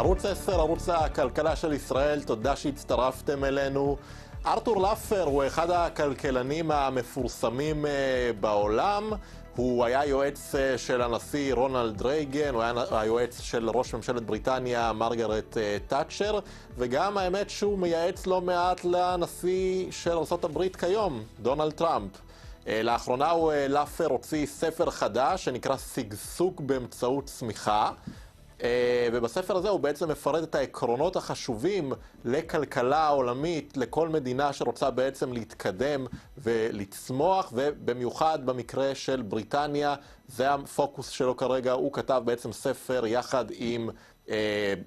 ערוץ 10, ערוץ הכלכלה של ישראל, תודה שהצטרפתם אלינו. ארתור לאפר הוא אחד הכלכלנים המפורסמים בעולם. הוא היה יועץ של הנשיא רונלד רייגן, הוא היה היועץ של ראש ממשלת בריטניה מרגרט תאצ'ר, וגם האמת שהוא מייעץ לא מעט לנשיא של ארצות הברית כיום, דונלד טראמפ. לאחרונה הוא לאפר הוציא ספר חדש שנקרא שגשוג באמצעות צמיחה, ובספר הזה הוא בעצם מפרט את העקרונות החשובים לכלכלה העולמית, לכל מדינה שרוצה בעצם להתקדם ולצמוח, ובמיוחד במקרה של בריטניה, זה הפוקוס שלו כרגע. הוא כתב בעצם ספר יחד עם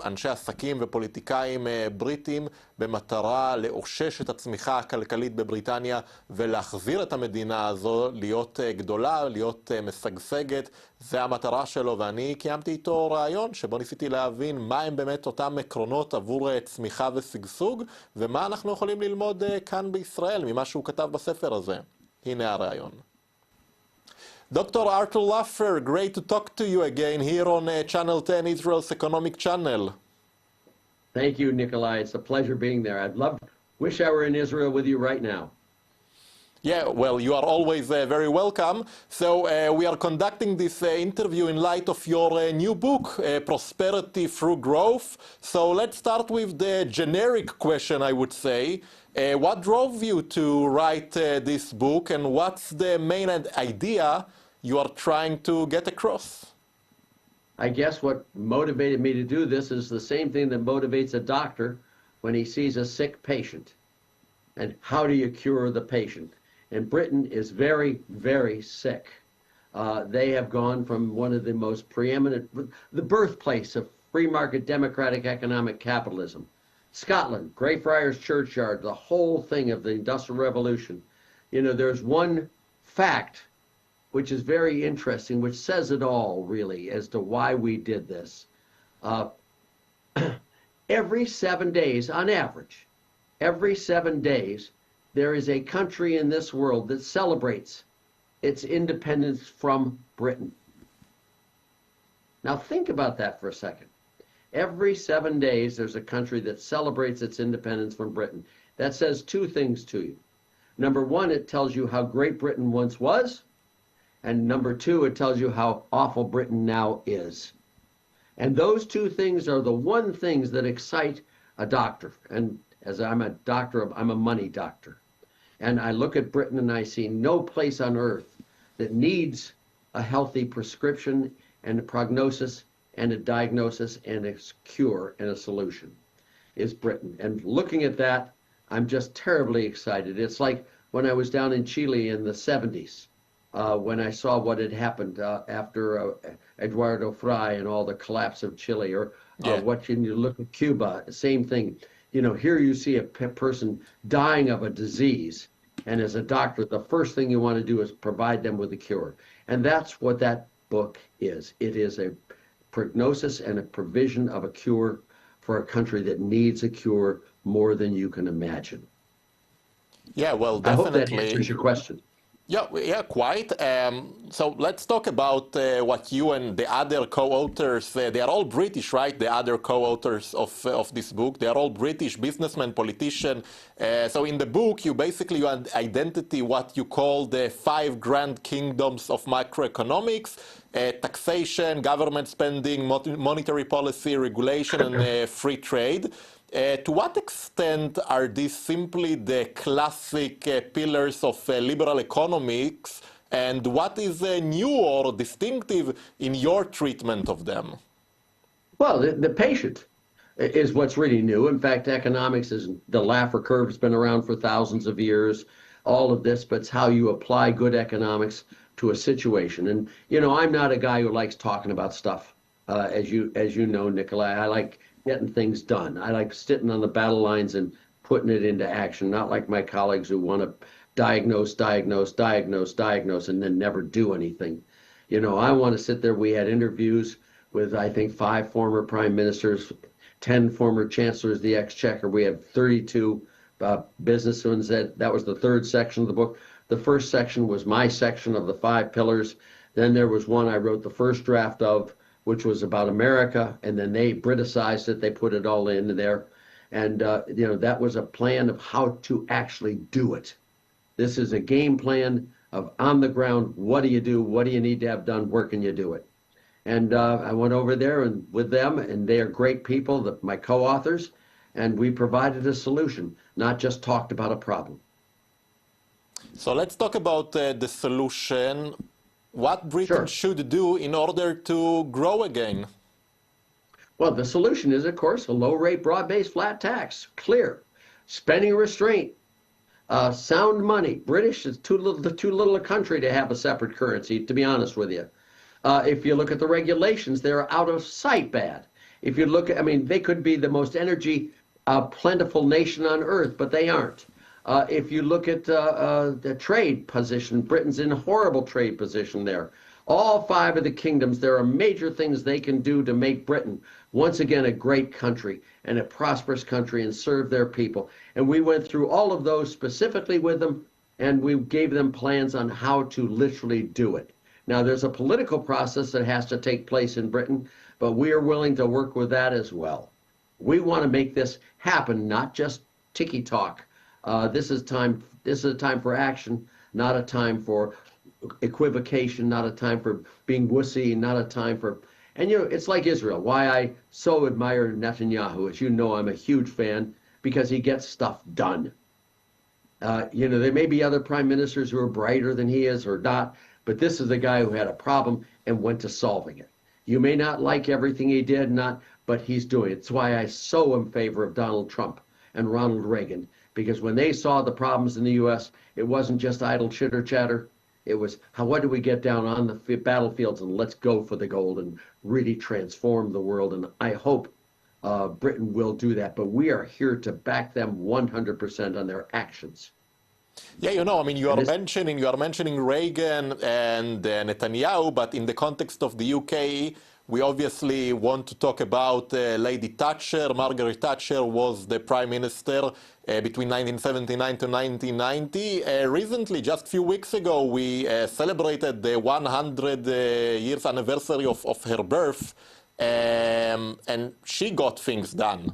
אנשי עסקים ופוליטיקאים בריטים במטרה לאושש את הצמיחה הכלכלית בבריטניה ולהחזיר את המדינה הזו להיות גדולה, להיות משגשגת. זה המטרה שלו, ואני קיימתי איתו ראיון שבו ניסיתי להבין מה הם באמת אותם עקרונות עבור צמיחה ושגשוג, ומה אנחנו יכולים ללמוד כאן בישראל ממה שהוא כתב בספר הזה. הנה הראיון. Dr. Arthur Lafer, great to talk to you again here on Channel 10, Israel's economic channel. Thank you, Nikola. It's a pleasure being there. Wish I were in Israel with you right now. Yeah, well, you are always very welcome. So we are conducting this interview in light of your new book, Prosperity Through Growth. So let's start with the generic question, I would say. What drove you to write this book, and what's the main idea you are trying to get across? I guess what motivated me to do this is the same thing that motivates a doctor when he sees a sick patient. And how do you cure the patient? And Britain is very, very sick. They have gone from one of the most preeminent, the birthplace of free market democratic economic capitalism. Scotland, Greyfriars Churchyard, the whole thing of the Industrial Revolution. You know, there's one fact which is very interesting, which says it all, really, as to why we did this. Every 7 days, on average, every 7 days, there is a country in this world that celebrates its independence from Britain. Now think about that for a second. Every 7 days, there's a country that celebrates its independence from Britain. That says two things to you. Number one, it tells you how great Britain once was. And number two, it tells you how awful Britain now is. And those two things are the one things that excite a doctor. And as I'm a doctor, I'm a money doctor. And I look at Britain and I see no place on earth that needs a healthy prescription and a prognosis and a diagnosis and a cure and a solution is Britain. And looking at that, I'm just terribly excited. It's like when I was down in Chile in the 70s, when I saw what had happened after Eduardo Frei and all the collapse of Chile, or what can you look at Cuba, same thing. You know, here you see a person dying of a disease, and as a doctor, the first thing you want to do is provide them with a cure. And that's what that book is. It is a prognosis and a provision of a cure for a country that needs a cure more than you can imagine. Yeah, well, definitely. I hope that answers your question. Yeah, quite. So let's talk about what you and the other co-authors, they are all British, right? The other co-authors of this book, they are all British businessmen, politicians. So in the book, you basically identity what you call the 5 grand kingdoms of macroeconomics: taxation, government spending, monetary policy, regulation, and free trade. To what extent are these simply the classic pillars of liberal economics, and what is new or distinctive in your treatment of them? Well, the patient is what's really new. In fact, economics is, the Laffer curve has been around for thousands of years, all of this, but it's how you apply good economics to a situation. And, you know, I'm not a guy who likes talking about stuff, as you know, Nikolai. I like getting things done. I like sitting on the battle lines and putting it into action, not like my colleagues who want to diagnose, and then never do anything. You know, I want to sit there. We had interviews with, I think, 5 former prime ministers, 10 former chancellors of the exchequer. We have 32 businessmen. That was the 3rd section of the book. The first section was my section of the 5 pillars. Then there was one I wrote the first draft of which was about America, and then they Briticized it, they put it all in there. And, that was a plan of how to actually do it. This is a game plan of on the ground, what do you do? What do you need to have done? Where can you do it? And I went over there and with them, and they are great people, my co-authors, and we provided a solution, not just talked about a problem. So let's talk about the solution. What Britain should do in order to grow again? Well, the solution is, of course, a low-rate, broad-based, flat tax, clear, spending restraint, sound money. British is too little a country to have a separate currency, to be honest with you. If you look at the regulations, they're out of sight bad. If you look at, they could be the most energy plentiful nation on earth, but they aren't. If you look at the trade position, Britain's in a horrible trade position there. All 5 of the kingdoms, there are major things they can do to make Britain, once again, a great country and a prosperous country and serve their people. And we went through all of those specifically with them, and we gave them plans on how to literally do it. Now, there's a political process that has to take place in Britain, but we are willing to work with that as well. We want to make this happen, not just ticky talk. This is a time for action, not a time for equivocation, not a time for being wussy, not a time for, and it's like Israel, why I so admire Netanyahu. As you know, I'm a huge fan because he gets stuff done. There may be other prime ministers who are brighter than he is or not, but this is the guy who had a problem and went to solving it. You may not like everything he did, but he's doing it. It's why I so am in favor of Donald Trump and Ronald Reagan, because when they saw the problems in the U.S., it wasn't just idle chitter chatter. It was, what do we get down on the battlefields and let's go for the gold and really transform the world. And I hope Britain will do that. But we are here to back them 100% on their actions. Yeah, you are mentioning Reagan and Netanyahu, but in the context of the UK, we obviously want to talk about Lady Thatcher. Margaret Thatcher was the prime minister between 1979 to 1990. Recently, just a few weeks ago, we celebrated the 100 years anniversary of her birth, and she got things done.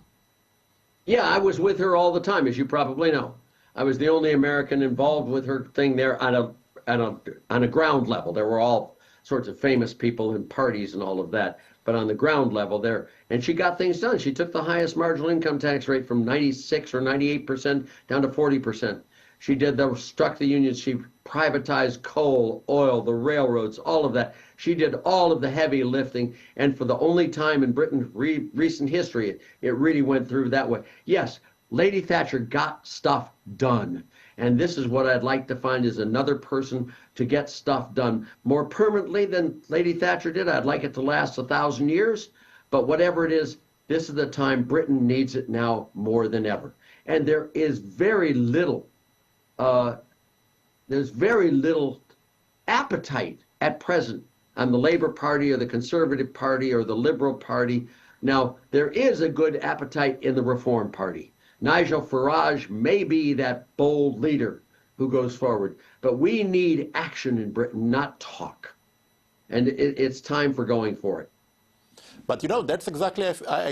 Yeah, I was with her all the time, as you probably know. I was the only American involved with her thing there on a ground level. There were all sorts of famous people and parties and all of that, but on the ground level there, and she got things done. She took the highest marginal income tax rate from 96 or 98% down to 40%. She struck the unions. She privatized coal, oil, the railroads, all of that. She did all of the heavy lifting, and for the only time in Britain's recent history, it really went through that way. Yes, Lady Thatcher got stuff done. And this is what I'd like to find is another person to get stuff done more permanently than Lady Thatcher did. I'd like it to last 1,000 years. But whatever it is, this is the time Britain needs it now more than ever. And there is very little, appetite at present on the Labour Party or the Conservative Party or the Liberal Party. Now, there is a good appetite in the Reform Party. Nigel Farage may be that bold leader who goes forward, but we need action in Britain, not talk. And it's time for going for it. But that's exactly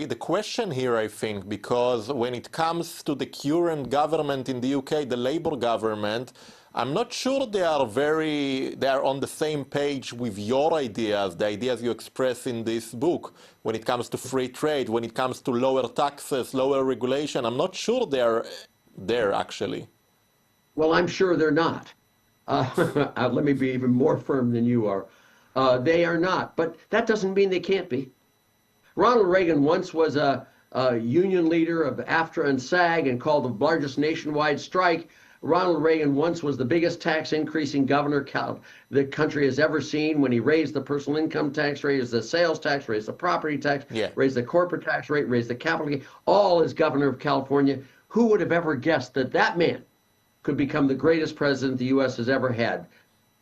the question here, I think, because when it comes to the current government in the UK, the Labour government, I'm not sure they are on the same page with your ideas, the ideas you express in this book, when it comes to free trade, when it comes to lower taxes, lower regulation. I'm not sure they're there, actually. Well, I'm sure they're not. Let me be even more firm than you are. They are not, but that doesn't mean they can't be. Ronald Reagan once was a union leader of AFTRA and SAG and called the largest nationwide strike. Ronald Reagan once was the biggest tax increasing governor the country has ever seen when he raised the personal income tax, raised the sales tax, raised the property tax, raised the corporate tax rate, raised the capital gain, all as governor of California. Who would have ever guessed that that man could become the greatest president the U.S. has ever had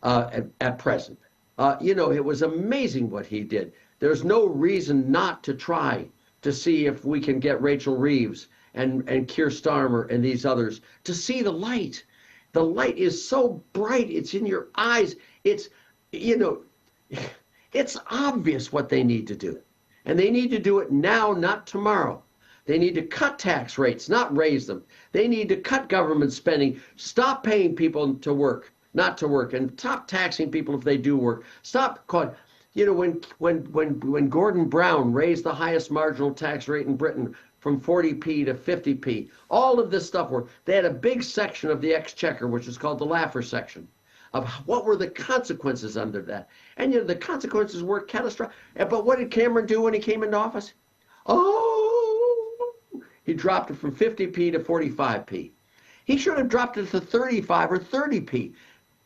at present? It was amazing what he did. There's no reason not to try to see if we can get Rachel Reeves and Keir Starmer and these others to see the light. The light is so bright. It's in your eyes. It's It's obvious what they need to do. And they need to do it now, not tomorrow. They need to cut tax rates, not raise them. They need to cut government spending, stop paying people to work, not to work, and stop taxing people if they do work. Stop calling. You know, when Gordon Brown raised the highest marginal tax rate in Britain from 40p to 50p, all of this stuff were, they had a big section of the exchequer, which is called the Lafer section, of what were the consequences under that. And you know, the consequences were catastrophic. But what did Cameron do when he came into office? Oh, he dropped it from 50p to 45p. He should have dropped it to 35 or 30p.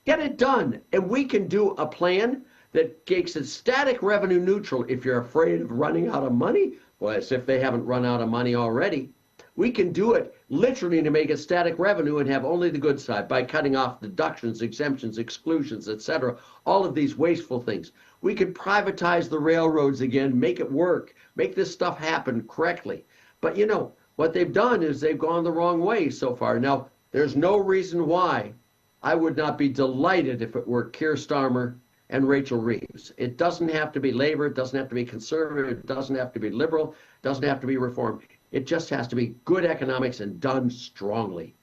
Get it done. And we can do a plan that makes it static revenue neutral. If you're afraid of running out of money, well, as if they haven't run out of money already. We can do it literally to make it static revenue and have only the good side by cutting off deductions, exemptions, exclusions, etc. All of these wasteful things. We could privatize the railroads again, make it work, make this stuff happen correctly. But you know, what they've done is they've gone the wrong way so far. Now, there's no reason why I would not be delighted if it were Keir Starmer and Rachel Reeves. It doesn't have to be Labor, it doesn't have to be conservative, it doesn't have to be liberal, it doesn't have to be reform. It just has to be good economics and done strongly.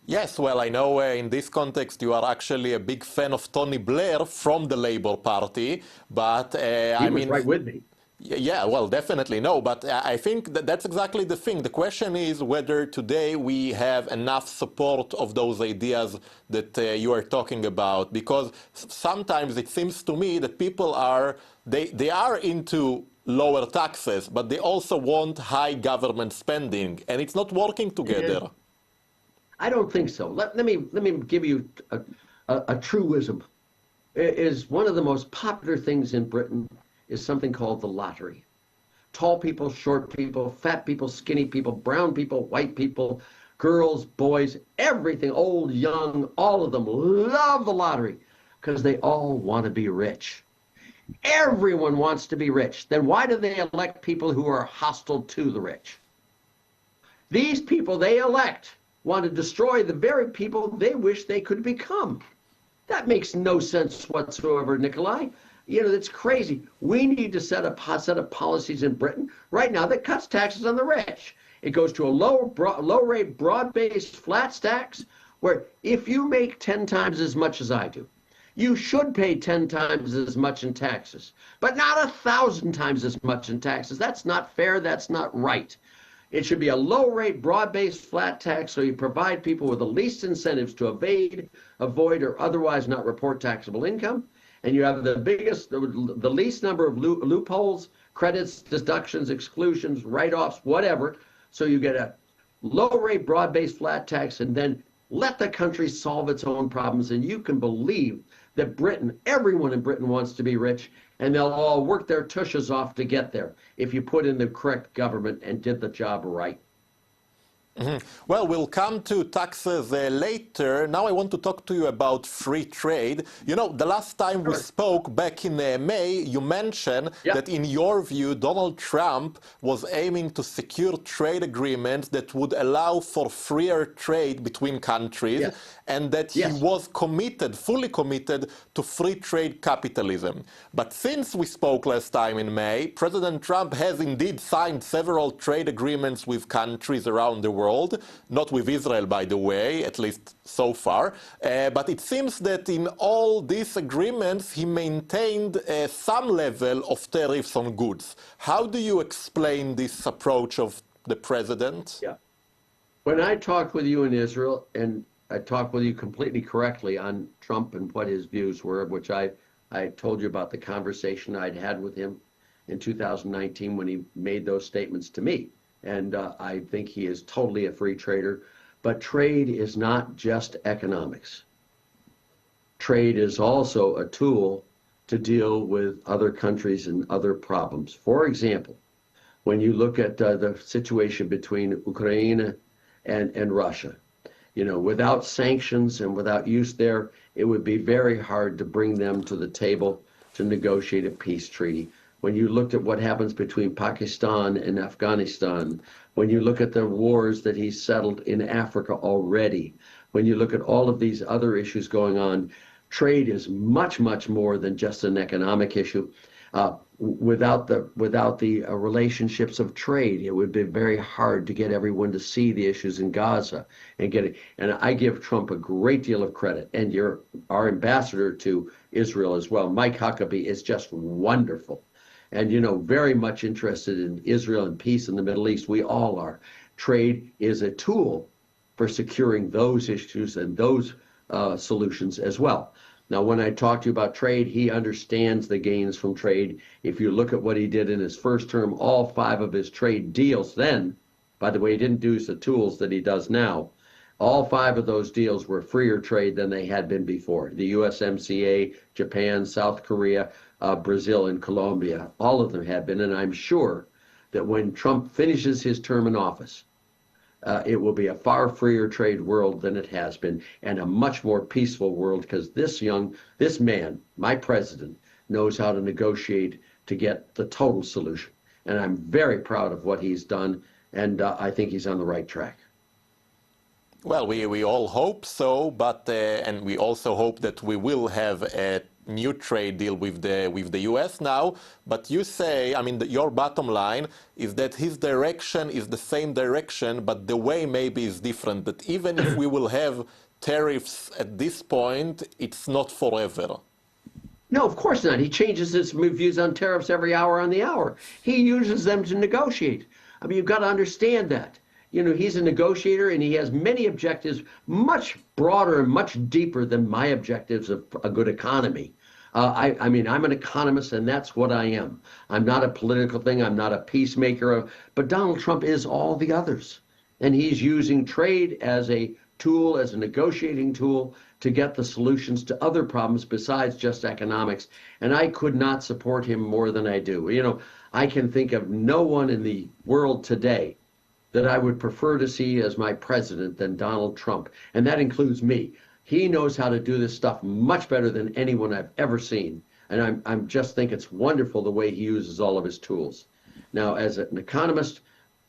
Yes, well, I know in this context you are actually a big fan of Tony Blair from the Labour Party, but I mean, right with me. Yeah, well, definitely no, but I think that that's exactly the thing. The question is whether today we have enough support of those ideas that you are talking about, because sometimes it seems to me that people are, they are into lower taxes, but they also want high government spending, and it's not working together. I don't think so. Let me give you a truism. It is one of the most popular things in Britain is something called the lottery. Tall people, short people, fat people, skinny people, brown people, white people, girls, boys, everything, old, young, all of them love the lottery because they all want to be rich. Everyone wants to be rich. Then why do they elect people who are hostile to the rich? These people they elect want to destroy the very people they wish they could become. That makes no sense whatsoever, Nikola. You know, that's crazy. We need to set a set of policies in Britain right now that cuts taxes on the rich. It goes to a low-rate, broad-based flat tax where if you make 10 times as much as I do, you should pay 10 times as much in taxes, but not 1,000 times as much in taxes. That's not fair. That's not right. It should be a low-rate, broad-based flat tax so you provide people with the least incentives to evade, avoid, or otherwise not report taxable income. And you have the least number of loopholes, credits, deductions, exclusions, write-offs, whatever. So you get a low-rate, broad-based flat tax, and then let the country solve its own problems. And you can believe that Britain, everyone in Britain wants to be rich, and they'll all work their tushes off to get there if you put in the correct government and did the job right. Mm-hmm. Well, we'll come to taxes later. Now I want to talk to you about free trade. You know, the last time we spoke back in May, you mentioned that in your view, Donald Trump was aiming to secure trade agreements that would allow for freer trade between countries, and that he was committed, fully committed to free trade capitalism. But since we spoke last time in May, President Trump has indeed signed several trade agreements with countries around the world. Not with Israel, by the way, at least so far. But it seems that in all these agreements, he maintained some level of tariffs on goods. How do you explain this approach of the president? Yeah. When I talked with you in Israel, and I talked with you completely correctly on Trump and what his views were, which I told you about the conversation I'd had with him in 2019 when he made those statements to me. And I think he is totally a free trader. But trade is not just economics. Trade is also a tool to deal with other countries and other problems. For example, when you look at the situation between Ukraine and Russia, you know, without sanctions and without use there, it would be very hard to bring them to the table to negotiate a peace treaty. When you looked at what happens between Pakistan and Afghanistan, when you look at the wars that he's settled in Africa already, when you look at all of these other issues going on, Trade is much, much more than just an economic issue. Without the relationships of trade, it would be very hard to get everyone to see the issues in Gaza and get it. And I give Trump a great deal of credit, and our ambassador to Israel as well, Mike Huckabee, is just wonderful, and very much interested in Israel and peace in the Middle East. We all are. Trade is a tool for securing those issues and those solutions as well. Now, when I talk to you about trade, he understands the gains from trade. If you look at what he did in his first term, all 5 of his trade deals then, by the way, he didn't use the tools that he does now, all 5 of those deals were freer trade than they had been before. The USMCA, Japan, South Korea, Brazil, and Colombia, all of them have been. And I'm sure that when Trump finishes his term in office, it will be a far freer trade world than it has been, and a much more peaceful world, because this man, my president, knows how to negotiate to get the total solution. And I'm very proud of what he's done, and I think he's on the right track. Well, we all hope so, but and we also hope that we will have a new trade deal with the U.S. now. But you say, I mean, your bottom line is that his direction is the same direction, but the way maybe is different. That even if we will have tariffs at this point, it's not forever. No, of course not. He changes his views on tariffs every hour on the hour. He uses them to negotiate. I mean, you've got to understand that. He's a negotiator, and he has many objectives, much broader and much deeper than my objectives of a good economy. I mean, I'm an economist, and that's what I am. I'm not a political thing. I'm not a peacemaker. But Donald Trump is all the others. And he's using trade as a tool, as a negotiating tool, to get the solutions to other problems besides just economics. And I could not support him more than I do. I can think of no one in the world today that I would prefer to see as my president than Donald Trump. And that includes me. He knows how to do this stuff much better than anyone I've ever seen. And I'm just think it's wonderful the way he uses all of his tools. Now, as an economist,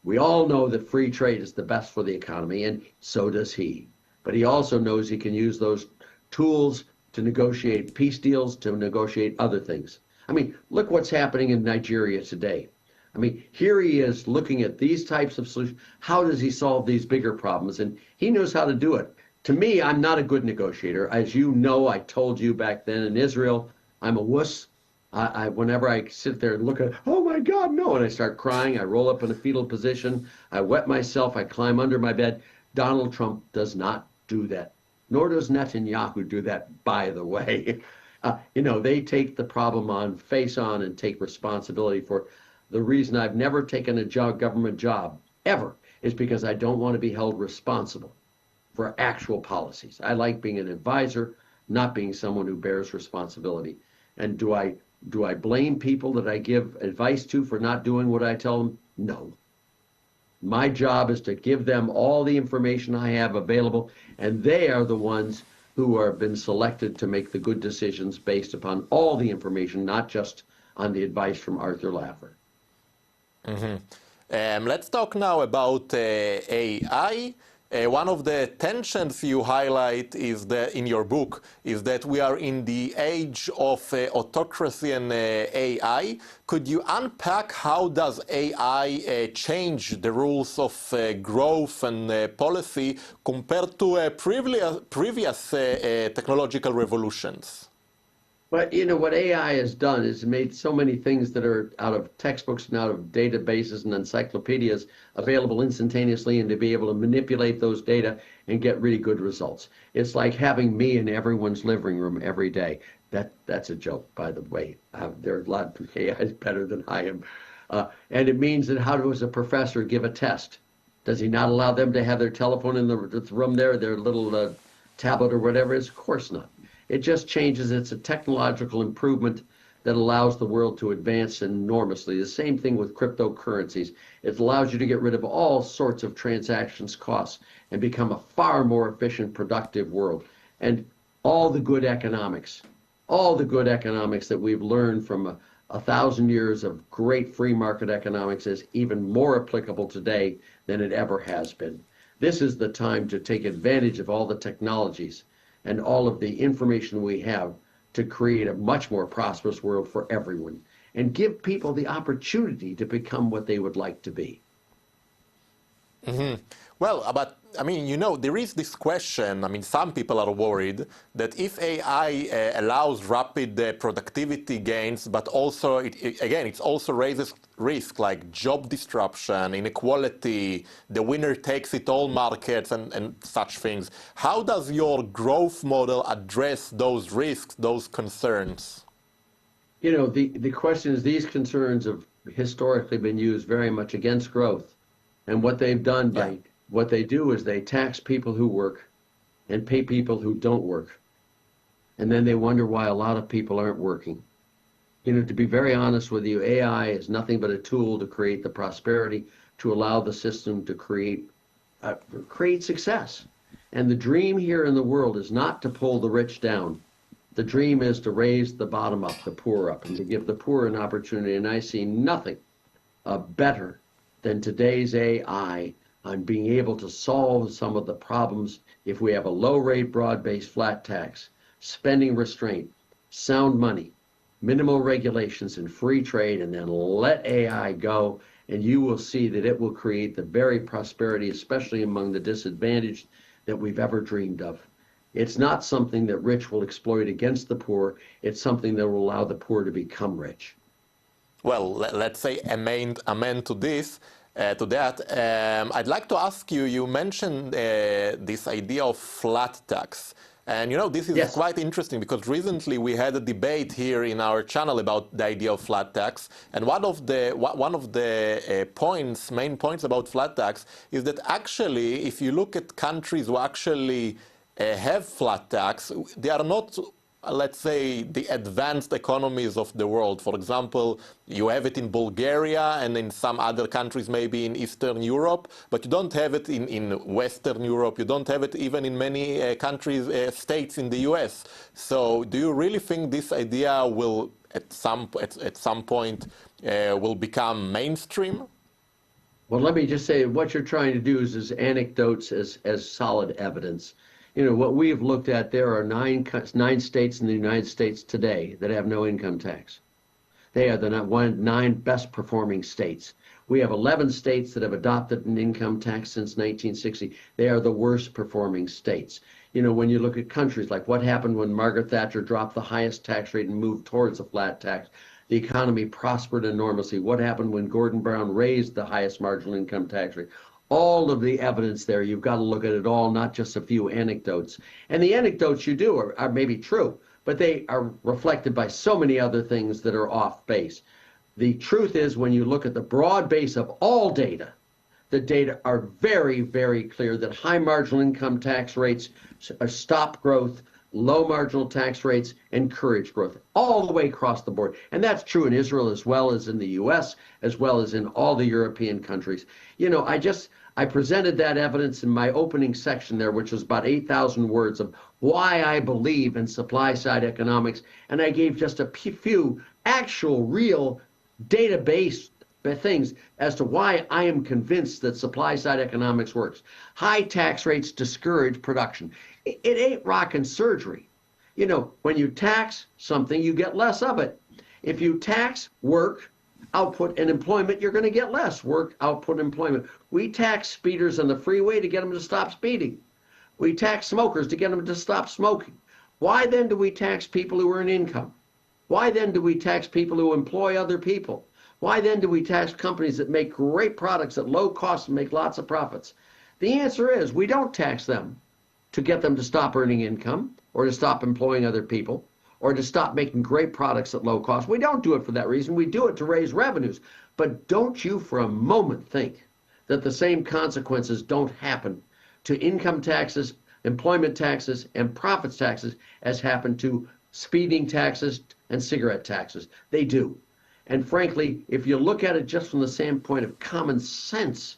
we all know that free trade is the best for the economy, and so does he. But he also knows he can use those tools to negotiate peace deals, to negotiate other things. I mean, look what's happening in Nigeria today. I mean, here he is looking at these types of solutions. How does he solve these bigger problems? And he knows how to do it. To me, I'm not a good negotiator. As you know, I told you back then in Israel, I'm a wuss. Whenever I sit there and look at, oh my God, no, and I start crying, I roll up in a fetal position, I wet myself, I climb under my bed. Donald Trump does not do that. Nor does Netanyahu do that, by the way. They take the problem on, face on, and take responsibility for it. The reason I've never taken a government job, ever, is because I don't want to be held responsible for actual policies. I like being an advisor, not being someone who bears responsibility. And do I blame people that I give advice to for not doing what I tell them? No. My job is to give them all the information I have available, and they are the ones who have been selected to make the good decisions based upon all the information, not just on the advice from Arthur Lafer. Mm-hmm. Let's talk now about AI. One of the tensions you highlight is in your book is that we are in the age of autocracy and AI. Could you unpack how does AI change the rules of growth and policy compared to previous technological revolutions? But what AI has done is made so many things that are out of textbooks and out of databases and encyclopedias available instantaneously, and to be able to manipulate those data and get really good results. It's like having me in everyone's living room every day. That's a joke, by the way. There are a lot of AIs better than I am. And it means that how does a professor give a test? Does he not allow them to have their telephone in the room there, their little tablet or whatever it is? Of course not. It just changes. It's a technological improvement that allows the world to advance enormously. The same thing with cryptocurrencies. It allows you to get rid of all sorts of transactions costs and become a far more efficient, productive world. And all the good economics that we've learned from 1,000 years of great free market economics is even more applicable today than it ever has been. This is the time to take advantage of all the technologies and all of the information we have to create a much more prosperous world for everyone and give people the opportunity to become what they would like to be. Mm-hmm. Well, but I mean, you know, there is this question. I mean, some people are worried that if AI allows rapid productivity gains, but also, it also raises risk like job disruption, inequality, the winner takes it all markets, and such things. How does your growth model address those risks, those concerns? You know, the question is, these concerns have historically been used very much against growth. And what they've done by what they do is they tax people who work and pay people who don't work. And then they wonder why a lot of people aren't working. You know, to be very honest with you, AI is nothing but a tool to create the prosperity, to allow the system to create success. And the dream here in the world is not to pull the rich down. The dream is to raise the bottom up, the poor up, and to give the poor an opportunity. And I see nothing better than today's AI on being able to solve some of the problems if we have a low-rate, broad-based flat tax, spending restraint, sound money, minimal regulations, and free trade, and then let AI go, and you will see that it will create the very prosperity, especially among the disadvantaged, that we've ever dreamed of. It's not something that rich will exploit against the poor. It's something that will allow the poor to become rich. Well, let's say amen to this. To that, I'd like to ask you, you mentioned this idea of flat tax. And you know, this is quite interesting because recently we had a debate here in our channel about the idea of flat tax. And one of the main points about flat tax is that actually, if you look at countries who actually have flat tax, they are not, let's say, the advanced economies of the world. For example, you have it in Bulgaria and in some other countries, maybe in Eastern Europe, but you don't have it in Western Europe. You don't have it even in many countries, states in the US. So do you really think this idea will, at some point, will become mainstream? Well, let me just say, what you're trying to do is anecdotes as solid evidence. You know, what we've looked at, there are nine states in the United States today that have no income tax. They are the nine best performing states. We have 11 states that have adopted an income tax since 1960. They are the worst performing states. You know, when you look at countries like what happened when Margaret Thatcher dropped the highest tax rate and moved towards a flat tax, the economy prospered enormously. What happened when Gordon Brown raised the highest marginal income tax rate? All of the evidence there, you've got to look at it all, not just a few anecdotes. And the anecdotes you do are maybe true, but they are reflected by so many other things that are off base. The truth is, when you look at the broad base of all data, the data are very, very clear that high marginal income tax rates stop growth, low marginal tax rates encourage growth all the way across the board. And that's true in Israel as well as in the US, as well as in all the European countries. You know, I presented that evidence in my opening section there, which was about 8,000 words of why I believe in supply side economics. And I gave just a few actual real database things as to why I am convinced that supply side economics works. High tax rates discourage production. It ain't rocket surgery. You know, when you tax something, you get less of it. If you tax work, output, and employment, you're going to get less work, output, employment. We tax speeders on the freeway to get them to stop speeding. We tax smokers to get them to stop smoking. Why then do we tax people who earn income? Why then do we tax people who employ other people? Why then do we tax companies that make great products at low cost and make lots of profits? The answer is we don't tax them to get them to stop earning income or to stop employing other people or to stop making great products at low cost. We don't do it for that reason. We do it to raise revenues. But don't you for a moment think that the same consequences don't happen to income taxes, employment taxes, and profits taxes as happen to speeding taxes and cigarette taxes. They do. And frankly, if you look at it just from the standpoint of common sense,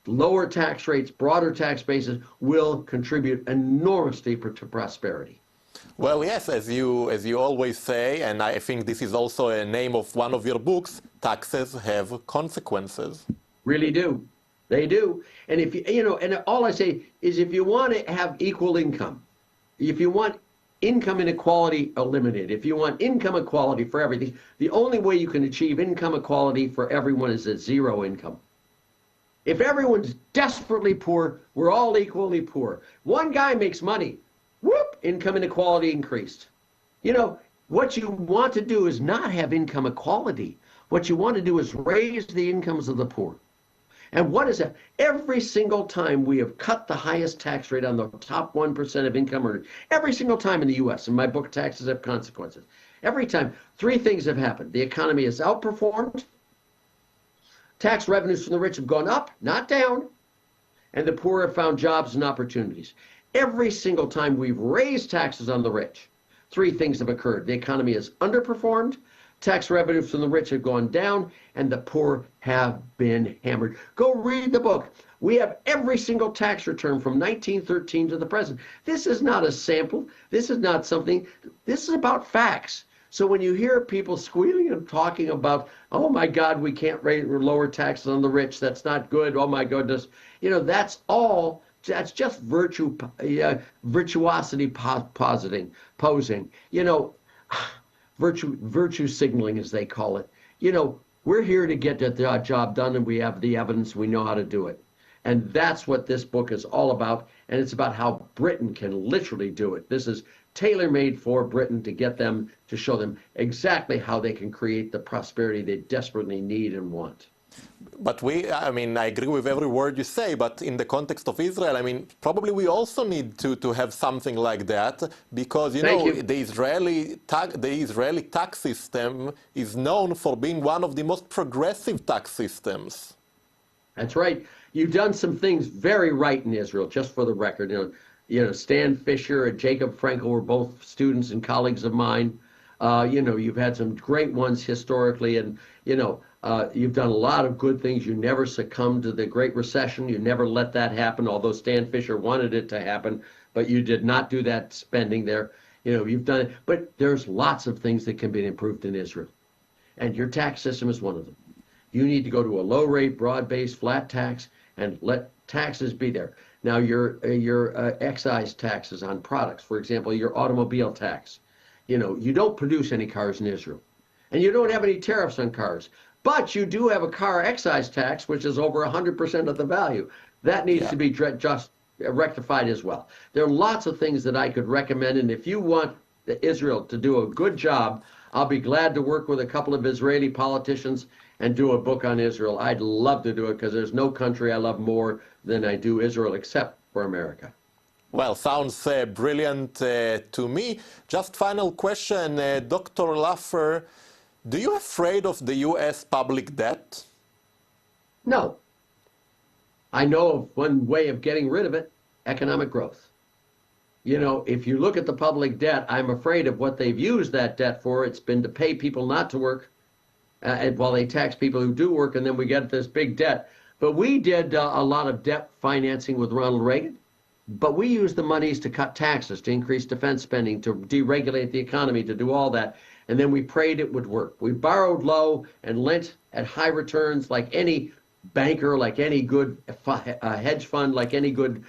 lower tax rates, broader tax bases will contribute enormously to prosperity. Well, yes, as you always say, and I think this is also a name of one of your books, taxes have consequences. Really do. They do. And if you know, and all I say is if you want to have equal income, if you want income inequality eliminated, if you want income equality for everything, the only way you can achieve income equality for everyone is at zero income. If everyone's desperately poor, we're all equally poor. One guy makes money, whoop, income inequality increased. You know, what you want to do is not have income equality. What you want to do is raise the incomes of the poor. And what is that? Every single time we have cut the highest tax rate on the top 1% of income earners, every single time in the U.S., in my book, Taxes Have Consequences, every time, three things have happened. The economy has outperformed, tax revenues from the rich have gone up, not down, and the poor have found jobs and opportunities. Every single time we've raised taxes on the rich, three things have occurred. The economy has underperformed, tax revenues from the rich have gone down, and the poor have been hammered. Go read the book. We have every single tax return from 1913 to the present. This is not a sample. This is not something. This is about facts. So when you hear people squealing and talking about, oh my God, we can't lower taxes on the rich, that's not good, oh my goodness, you know, that's just virtuosity posing, you know, virtue signaling, as they call it. You know, we're here to get the job done, and we have the evidence, we know how to do it. And that's what this book is all about, and it's about how Britain can literally do it. This is tailor-made for Britain to get them, to show them exactly how they can create the prosperity they desperately need and want. But I mean, I agree with every word you say, but in the context of Israel, I mean, probably we also need to have something like that, because, the Israeli tax system is known for being one of the most progressive tax systems. That's right. You've done some things very right in Israel, just for the record. You know, Stan Fisher and Jacob Frankel were both students and colleagues of mine. You've had some great ones historically, and, you've done a lot of good things. You never succumbed to the Great Recession. You never let that happen, although Stan Fisher wanted it to happen, but you did not do that spending there. You've done it. But there's lots of things that can be improved in Israel, and your tax system is one of them. You need to go to a low-rate, broad-based, flat tax and let taxes be there. Now, your excise taxes on products, for example, your automobile tax. You don't produce any cars in Israel, and you don't have any tariffs on cars. But you do have a car excise tax, which is over 100% of the value. That needs to be just rectified as well. There are lots of things that I could recommend, and if you want Israel to do a good job, I'll be glad to work with a couple of Israeli politicians and do a book on Israel. I'd love to do it, because there's no country I love more than I do Israel, except for America. Well, sounds brilliant to me. Just final question, Dr. Lafer, do you afraid of the U.S. public debt? No. I know of one way of getting rid of it: economic growth. If you look at the public debt, I'm afraid of what they've used that debt for. It's been to pay people not to work, while they tax people who do work, and then we get this big debt. But we did a lot of debt financing with Ronald Reagan. But we used the monies to cut taxes, to increase defense spending, to deregulate the economy, to do all that. And then we prayed it would work. We borrowed low and lent at high returns, like any banker, like any good hedge fund, like any good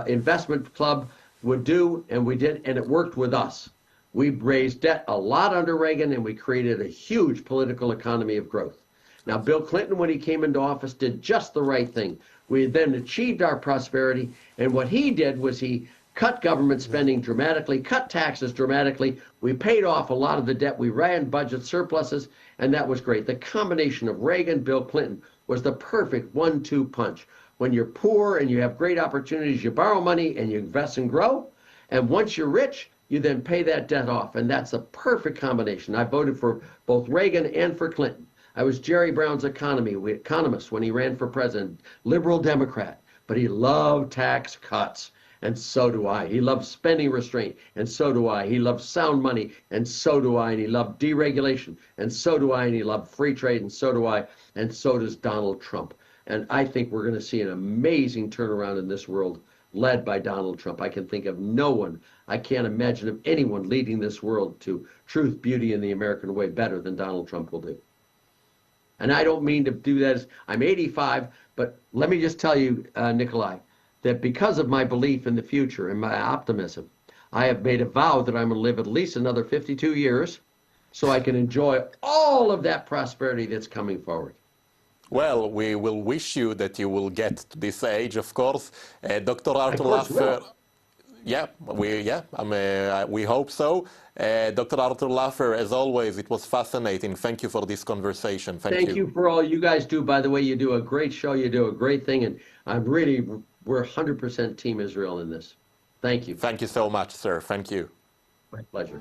investment club would do. And we did, and it worked with us. We raised debt a lot under Reagan, and we created a huge political economy of growth. Now, Bill Clinton, when he came into office, did just the right thing. We then achieved our prosperity, and what he did was he cut government spending dramatically, cut taxes dramatically. We paid off a lot of the debt. We ran budget surpluses, and that was great. The combination of Reagan, Bill Clinton was the perfect 1-2 punch. When you're poor and you have great opportunities, you borrow money and you invest and grow. And once you're rich, you then pay that debt off, and that's a perfect combination. I voted for both Reagan and for Clinton. I was Jerry Brown's economist when he ran for president, liberal Democrat, but he loved tax cuts, and so do I. He loved spending restraint, and so do I. He loved sound money, and so do I. And he loved deregulation, and so do I. And he loved free trade, and so do I. And so does Donald Trump. And I think we're going to see an amazing turnaround in this world, led by Donald Trump. I can think of no one, I can't imagine of anyone leading this world to truth, beauty, and the American way better than Donald Trump will do. And I don't mean to do that I'm 85, but let me just tell you, Nikola, that because of my belief in the future and my optimism, I have made a vow that I'm going to live at least another 52 years so I can enjoy all of that prosperity that's coming forward. Well, we will wish you that you will get to this age, of course. Dr. Arthur course Lafer, will. we hope so. Dr. Arthur Lafer, as always, it was fascinating. Thank you for this conversation. Thank you for all you guys do. By the way, you do a great show. You do a great thing. And we're 100% Team Israel in this. Thank you. Thank you so much, sir. Thank you. My pleasure.